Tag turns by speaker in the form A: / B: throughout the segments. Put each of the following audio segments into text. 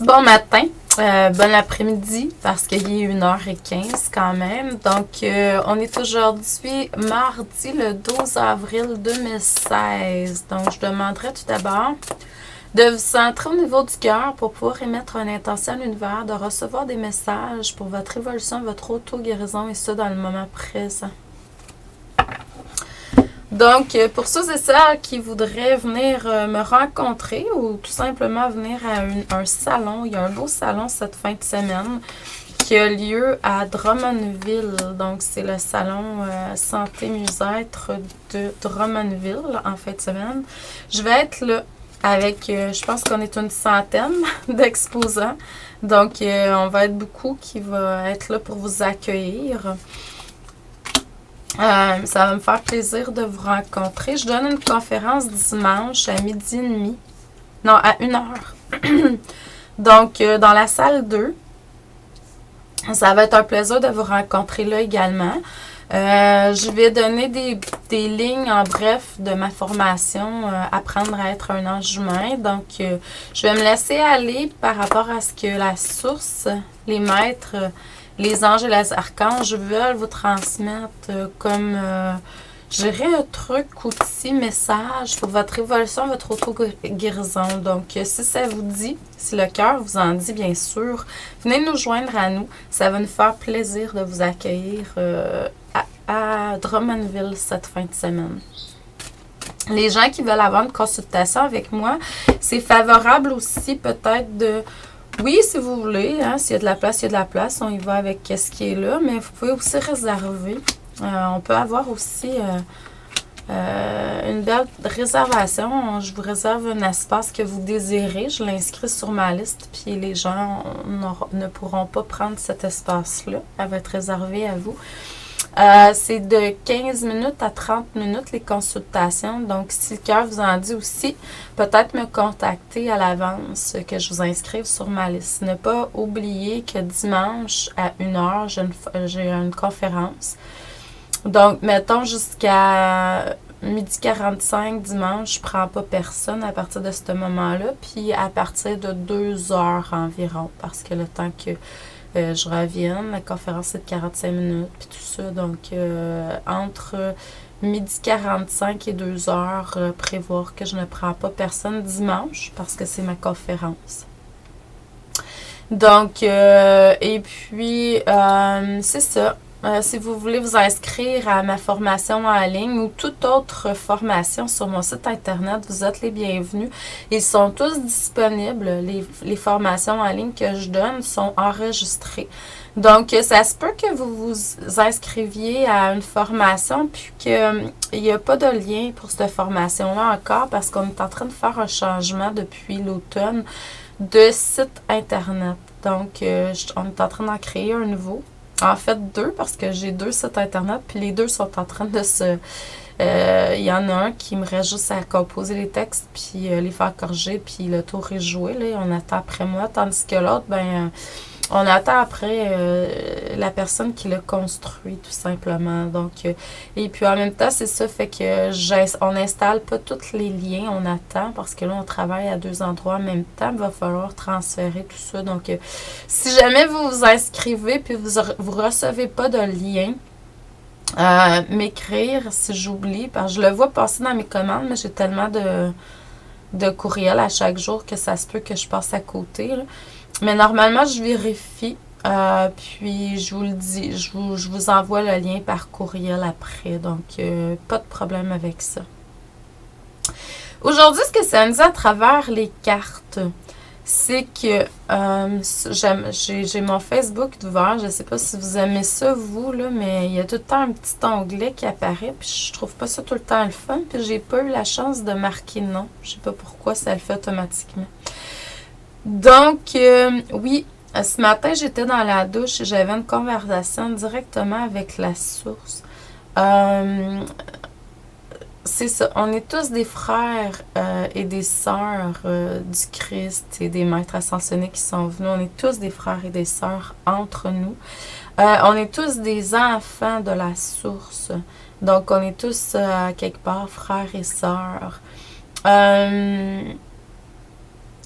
A: Bon matin, bon après-midi, parce qu'il est 1h15 quand même. Donc, on est aujourd'hui mardi le 12 avril 2016. Donc, je demanderais tout d'abord de vous centrer au niveau du cœur pour pouvoir émettre une intention à l'univers, de recevoir des messages pour votre évolution, votre auto-guérison et ça dans le moment présent. Donc, pour ceux et celles qui voudraient venir me rencontrer ou tout simplement venir à un salon, il y a un beau salon cette fin de semaine qui a lieu à Drummondville. Donc, c'est le salon Santé Mieux-être de Drummondville en fin de semaine. Je vais être là avec, je pense qu'on est une centaine d'exposants. Donc, on va être beaucoup qui va être là pour vous accueillir. Ça va me faire plaisir de vous rencontrer. Je donne une conférence dimanche à 12h30. Non, à 1h. Donc, dans la salle 2. Ça va être un plaisir de vous rencontrer là également. Je vais donner des lignes en bref de ma formation Apprendre à être un ange humain. Donc, je vais me laisser aller par rapport à ce que la source, les maîtres, les anges et les archanges veulent vous transmettre comme, je dirais, un truc, outil, message pour votre évolution, votre auto-guérison. Donc, si ça vous dit, si le cœur vous en dit, bien sûr, venez nous joindre à nous. Ça va nous faire plaisir de vous accueillir à Drummondville cette fin de semaine. Les gens qui veulent avoir une consultation avec moi, c'est favorable aussi peut-être de... Oui, si vous voulez, hein, s'il y a de la place, il y a de la place. On y va avec ce qui est là, mais vous pouvez aussi réserver. On peut avoir aussi une belle réservation. Je vous réserve un espace que vous désirez. Je l'inscris sur ma liste, puis les gens ne pourront pas prendre cet espace-là. Elle va être réservée à vous. C'est de 15 minutes à 30 minutes les consultations. Donc, si le cœur vous en dit aussi, peut-être me contacter à l'avance, que je vous inscrive sur ma liste. Ne pas oublier que dimanche à 1h, j'ai une conférence. Donc, mettons jusqu'à 12h45 dimanche, je ne prends pas personne à partir de ce moment-là. Puis à partir de 2h environ, parce que le temps que je revienne, la conférence est de 45 minutes, puis tout ça. Donc, entre 12h45 et 2h, prévoir que je ne prends pas personne dimanche, parce que c'est ma conférence. Donc, et puis, c'est ça. Si vous voulez vous inscrire à ma formation en ligne ou toute autre formation sur mon site internet, vous êtes les bienvenus. Ils sont tous disponibles. Les formations en ligne que je donne sont enregistrées. Donc, ça se peut que vous vous inscriviez à une formation puis qu'il n'y a pas de lien pour cette formation-là encore parce qu'on est en train de faire un changement depuis l'automne de site internet. Donc, on est en train d'en créer un nouveau. En fait, 2, parce que j'ai 2 sites internet, puis les 2 sont en train de se... Il y en a un qui me reste juste à composer les textes, puis les faire corriger, puis le tour est joué, là, on attend après moi, tandis que l'autre, on attend après la personne qui l'a construit, tout simplement. Donc, et puis en même temps, c'est ça, fait que on n'installe pas tous les liens, on attend, parce que là, on travaille à 2 endroits en même temps, il va falloir transférer tout ça. Donc, si jamais vous vous inscrivez, puis vous recevez pas de lien, m'écrire si j'oublie, parce que je le vois passer dans mes commandes, mais j'ai tellement de courriels à chaque jour que ça se peut que je passe à côté, là. Mais normalement, je vérifie, puis je vous le dis, je vous envoie le lien par courriel après, donc pas de problème avec ça. Aujourd'hui, ce que ça nous dit à travers les cartes, c'est que j'ai mon Facebook d'ouvert. Je ne sais pas si vous aimez ça, vous, là, mais il y a tout le temps un petit onglet qui apparaît, puis je trouve pas ça tout le temps le fun, puis j'ai pas eu la chance de marquer non. Je sais pas pourquoi ça le fait automatiquement. Donc, oui, ce matin, j'étais dans la douche et j'avais une conversation directement avec la source. C'est ça, on est tous des frères et des sœurs du Christ et des maîtres ascensionnés qui sont venus. On est tous des frères et des sœurs entre nous. On est tous des enfants de la source. Donc, on est tous quelque part frères et sœurs.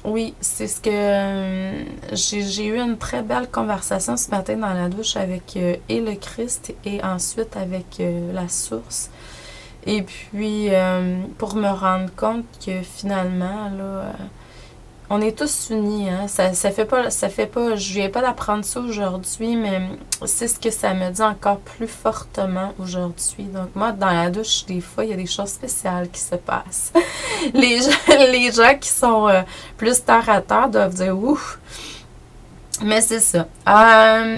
A: Oui, c'est ce que j'ai eu une très belle conversation ce matin dans la douche avec et le Christ et ensuite avec la source. Et puis pour me rendre compte que finalement là, on est tous unis, hein. Ça fait pas, je viens pas d'apprendre ça aujourd'hui, mais c'est ce que ça me dit encore plus fortement aujourd'hui. Donc moi, dans la douche, des fois, il y a des choses spéciales qui se passent. Les gens qui sont plus terre à terre doivent dire ouf. Mais c'est ça.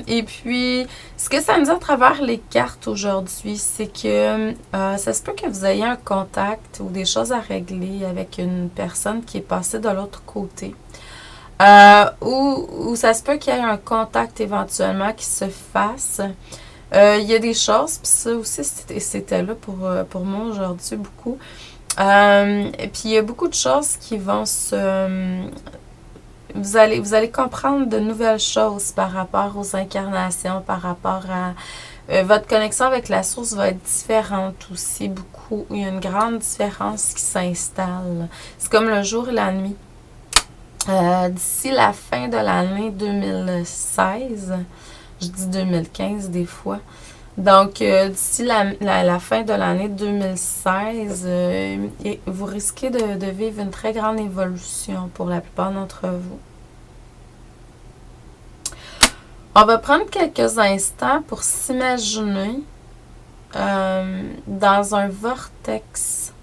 A: Et puis, ce que ça me dit à travers les cartes aujourd'hui, c'est que ça se peut que vous ayez un contact ou des choses à régler avec une personne qui est passée de l'autre côté. Ou ça se peut qu'il y ait un contact éventuellement qui se fasse. Il y a des choses, puis ça aussi, c'était là pour moi aujourd'hui beaucoup. Et puis, il y a beaucoup de choses qui vont se... vous allez comprendre de nouvelles choses par rapport aux incarnations, par rapport à... votre connexion avec la source va être différente aussi, beaucoup. Il y a une grande différence qui s'installe. C'est comme le jour et la nuit. D'ici la fin de l'année 2016, je dis 2015 des fois, donc d'ici la fin de l'année 2016, vous risquez de vivre une très grande évolution pour la plupart d'entre vous. On va prendre quelques instants pour s'imaginer dans un vortex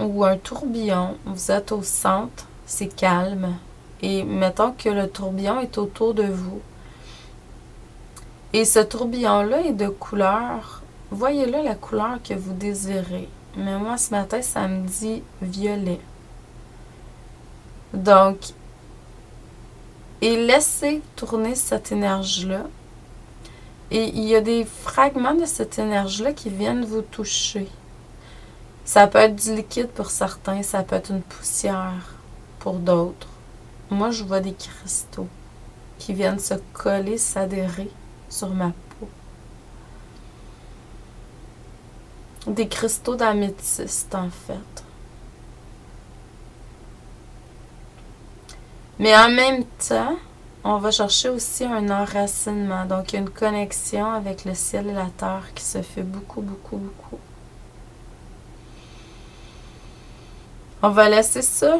A: ou un tourbillon. Vous êtes au centre, c'est calme. Et mettons que le tourbillon est autour de vous. Et ce tourbillon-là est de couleur. Voyez-le la couleur que vous désirez. Mais moi, ce matin, ça me dit violet. Donc, et laissez tourner cette énergie-là. Et il y a des fragments de cette énergie-là qui viennent vous toucher. Ça peut être du liquide pour certains, ça peut être une poussière pour d'autres. Moi, je vois des cristaux qui viennent se coller, s'adhérer sur ma peau. Des cristaux d'améthyste, en fait. Mais en même temps, on va chercher aussi un enracinement. Donc, il y a une connexion avec le ciel et la terre qui se fait beaucoup, beaucoup, beaucoup. On va laisser ça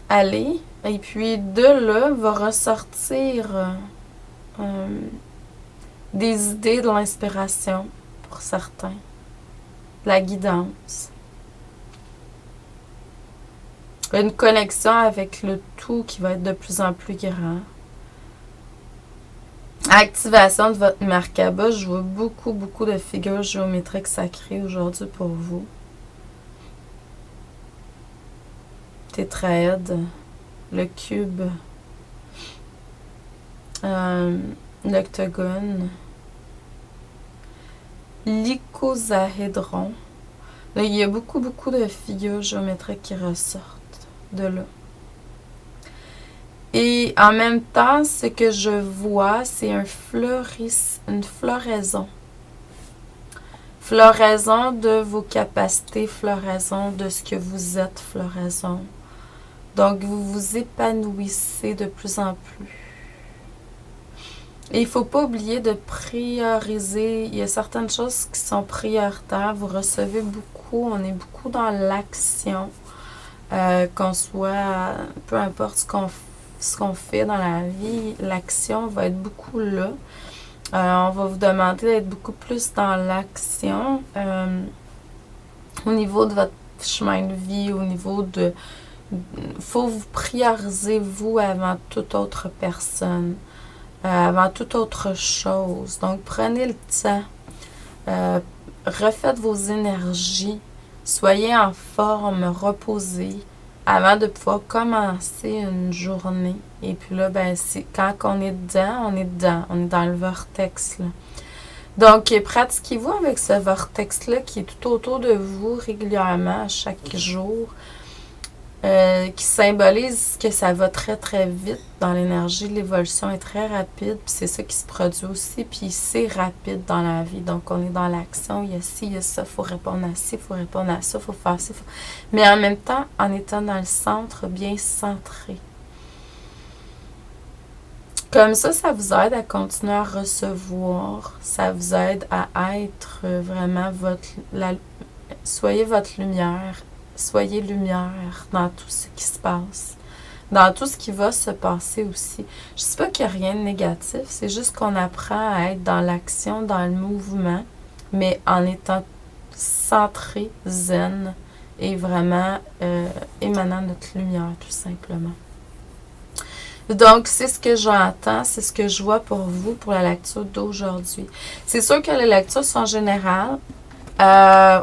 A: aller. Et puis, de là, va ressortir des idées, de l'inspiration pour certains. De la guidance. Une connexion avec le tout qui va être de plus en plus grand. Activation de votre Merkaba. Je vois beaucoup, beaucoup de figures géométriques sacrées aujourd'hui pour vous. Tétraède, le cube, l'octogone, l'icosahédron. Là, il y a beaucoup, beaucoup de figures géométriques qui ressortent de là. Et en même temps, ce que je vois, c'est une floraison. Floraison de vos capacités, floraison de ce que vous êtes, floraison. Donc, vous vous épanouissez de plus en plus. Et il ne faut pas oublier de prioriser. Il y a certaines choses qui sont prioritaires. Vous recevez beaucoup. On est beaucoup dans l'action. Qu'on soit, peu importe ce qu'on fait dans la vie, l'action va être beaucoup là. On va vous demander d'être beaucoup plus dans l'action au niveau de votre chemin de vie, au niveau de... faut vous prioriser vous avant toute autre personne, avant toute autre chose. Donc, prenez le temps, refaites vos énergies, soyez en forme, reposez, avant de pouvoir commencer une journée. Et puis là, ben, quand on est dedans, on est dedans. On est dans le vortex, là. Donc, pratiquez-vous avec ce vortex-là qui est tout autour de vous régulièrement, chaque jour. qui symbolise que ça va très très vite dans l'énergie, l'évolution est très rapide, puis c'est ça qui se produit aussi, puis c'est rapide dans la vie, donc on est dans l'action, il y a ci, il y a ça, il faut répondre à ci, il faut répondre à ça, il faut faire ça, mais en même temps, en étant dans le centre, bien centré. Comme ça vous aide à continuer à recevoir, ça vous aide à être vraiment soyez votre lumière, soyez lumière dans tout ce qui se passe, dans tout ce qui va se passer aussi. Je ne dis pas qu'il n'y a rien de négatif, c'est juste qu'on apprend à être dans l'action, dans le mouvement, mais en étant centré, zen, et vraiment émanant notre lumière, tout simplement. Donc, c'est ce que j'entends, c'est ce que je vois pour vous, pour la lecture d'aujourd'hui. C'est sûr que les lectures sont générales.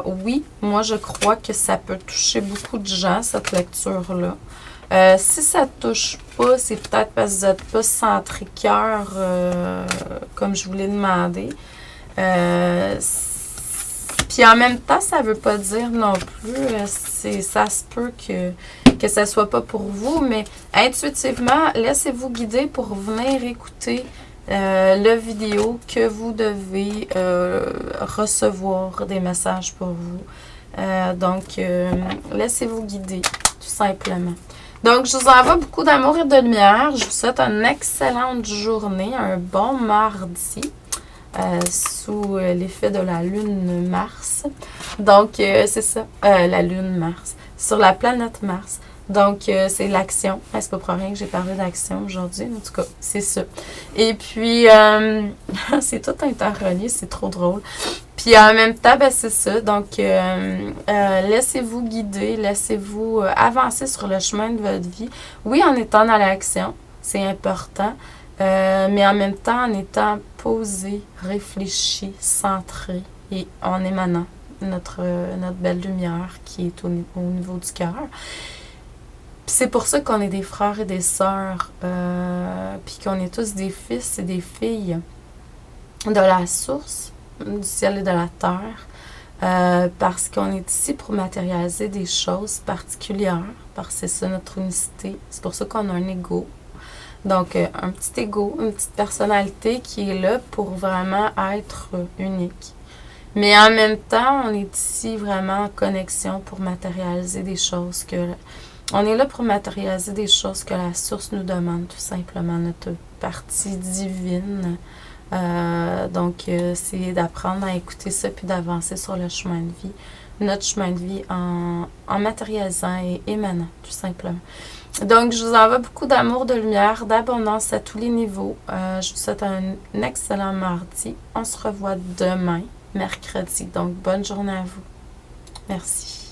A: Oui, moi, je crois que ça peut toucher beaucoup de gens, cette lecture-là. Si ça ne touche pas, c'est peut-être parce que vous n'êtes pas centré cœur, comme je vous l'ai demandé. Puis en même temps, ça ne veut pas dire non plus, ça se peut que ça ne soit pas pour vous, mais intuitivement, laissez-vous guider pour venir écouter la vidéo que vous devez recevoir des messages pour vous. Donc, laissez-vous guider, tout simplement. Donc, je vous envoie beaucoup d'amour et de lumière. Je vous souhaite une excellente journée, un bon mardi. Sous l'effet de la lune Mars. Donc, c'est ça, la lune Mars, sur la planète Mars. Donc, c'est l'action. C'est pas pour rien que j'ai parlé d'action aujourd'hui. En tout cas, c'est ça. Et puis, c'est tout interrelié, c'est trop drôle. Puis, en même temps, ben, c'est ça. Donc, laissez-vous guider, laissez-vous avancer sur le chemin de votre vie. Oui, en étant dans l'action, c'est important. Mais en même temps, en étant posé, réfléchi, centré et en émanant notre belle lumière qui est au niveau du cœur. C'est pour ça qu'on est des frères et des sœurs, puis qu'on est tous des fils et des filles de la source, du ciel et de la terre, parce qu'on est ici pour matérialiser des choses particulières, parce que c'est ça notre unicité. C'est pour ça qu'on a un ego. Donc, un petit ego, une petite personnalité qui est là pour vraiment être unique. Mais en même temps, on est ici vraiment en connexion pour matérialiser des choses on est là pour matérialiser des choses que la source nous demande, tout simplement, notre partie divine. Donc, c'est d'apprendre à écouter ça puis d'avancer sur le chemin de vie. Notre chemin de vie en matérialisant et émanant, tout simplement. Donc, je vous envoie beaucoup d'amour, de lumière, d'abondance à tous les niveaux. Je vous souhaite un excellent mardi. On se revoit demain, mercredi. Donc, bonne journée à vous. Merci.